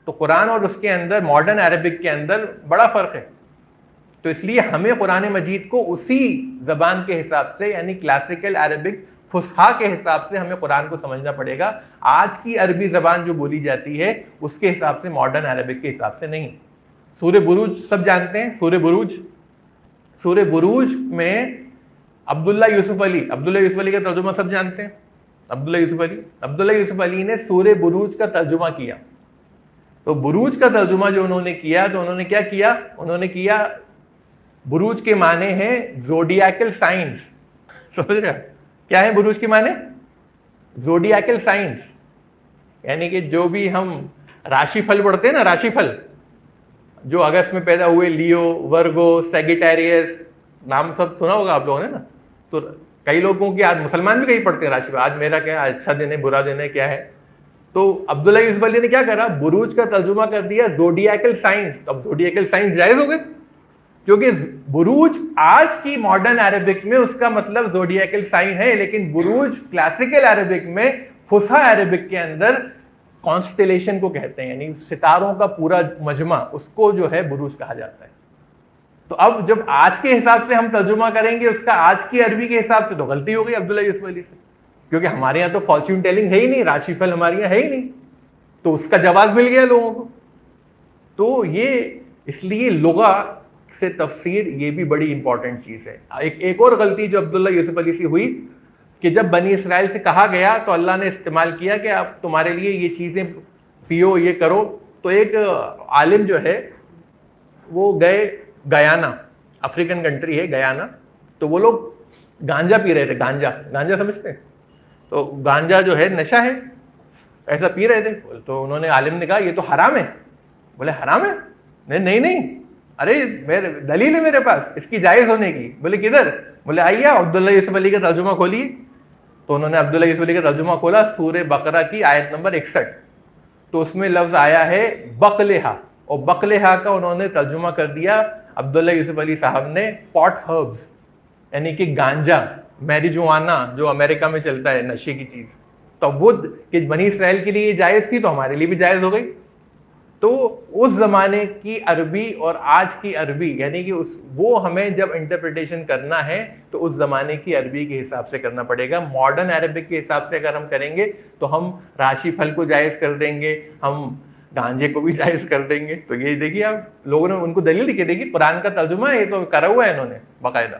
تو قرآن اور اس کے اندر ماڈرن عربک کے اندر بڑا فرق ہے. تو اس لیے ہمیں قرآن مجید کو اسی زبان کے حساب سے یعنی کلاسیکل عربک فصحا کے حساب سے ہمیں قرآن کو سمجھنا پڑے گا. آج کی عربی زبان جو بولی جاتی ہے اس کے حساب سے، ماڈرن عربک کے حساب سے نہیں. سورہ بروج سب جانتے ہیں. سورہ بروج میں عبداللہ یوسف علی کا ترجمہ سب جانتے ہیں. عبداللہ یوسف علی نے سورہ بروج کا ترجمہ کیا. تو بروج کا ترجمہ جو انہوں نے کیا تو انہوں نے کیا کیا؟ انہوں نے کیا بروج کے معنی ہیں زوڈیاکل سائنس. سمجھ رہے کیا ہے بروج کے معنی؟ زوڈیاکل سائنس، یعنی کہ جو بھی ہم راشی پھل پڑھتے ہیں نا، راشی پھل جو اگست میں پیدا ہوئے، لیو، ورگو، سیگیٹیریس، نام سب سنا ہوگا آپ لوگوں نے نا. تو کئی لوگوں کی آج مسلمان بھی کہیں پڑھتے ہیں راشی پھل، آج میرا کیا ہے، اچھا دن ہے، برا دن ہے، کیا ہے. تو عبداللہ یوسف علی نے کیا کرا؟ بروج کا ترجمہ کر دیا زوڈیاکل سائنس. اب زوڈیاکل سائنس جائز ہو گئے، کیونکہ بروج آج کی ماڈرن عربک میں اس کا مطلب زوڈیاکل سائن ہے، لیکن بروج کلاسیکل عربک میں، فصحا عربک کے اندر کانسٹیلیشن کو کہتے ہیں، یعنی ستاروں کا پورا مجمع، اس کو جو ہے بروج کہا جاتا ہے. تو اب جب آج کے حساب سے ہم ترجمہ کریں گے اس کا آج کی عربی کے حساب سے، تو غلطی ہو گئی عبداللہ یوسف علی سے، کیونکہ ہمارے یہاں تو فارچون ٹیلنگ ہے ہی نہیں، راشی پھل ہمارے یہاں ہے ہی نہیں. تو اس کا جواز مل گیا لوگوں کو. تو یہ اس لیے لغہ سے تفسیر یہ بھی بڑی امپورٹنٹ چیز ہے. ایک اور غلطی جو عبداللہ یوسف علی سے ہوئی کہ جب بنی اسرائیل سے کہا گیا تو اللہ نے استعمال کیا کہ اب تمہارے لیے یہ چیزیں پیو، یہ کرو. تو ایک عالم جو ہے وہ گئے گیانا، افریقن کنٹری ہے گیانا، تو وہ لوگ گانجا پی رہے تھے. گانجا سمجھتے ہیں؟ تو گانجا جو ہے نشہ ہے، ایسا پی رہے تھے. تو انہوں نے، عالم نے کہا یہ تو حرام ہے. بولے حرام ہے؟ نہیں، ارے میرے دلیل ہے میرے پاس اس کی جائز ہونے کی. بولے کدھر؟ بولے آئیے عبداللہ یوسف علی کا ترجمہ کھولیے. تو انہوں نے عبداللہ یوسف علی کا ترجمہ کھولا، سورہ بقرہ کی آیت نمبر 61. تو اس میں لفظ آیا ہے بقلہا، اور بقلہا کا انہوں نے ترجمہ کر دیا عبداللہ یوسف علی صاحب نے پاٹ ہربس، یعنی کہ گانجا، میریجوانا جو امریکہ میں چلتا ہے، نشے کی چیز. تو وہ کہ بنی اسرائیل کے لیے یہ جائز تھی تو ہمارے لیے بھی جائز ہو گئی. تو اس زمانے کی عربی اور آج کی عربی، یعنی کہ وہ ہمیں جب انٹرپریٹیشن کرنا ہے تو اس زمانے کی عربی کے حساب سے کرنا پڑے گا. ماڈرن عربک کے حساب سے اگر ہم کریں گے تو ہم راشی پھل کو جائز کر دیں گے، ہم گانجے کو بھی جائز کر دیں گے. تو یہ دیکھیے آپ لوگوں نے ان کو دلیل لکھی، دیکھیے قرآن کا ترجمہ ہے، یہ تو کرا ہوا ہے انہوں نے باقاعدہ.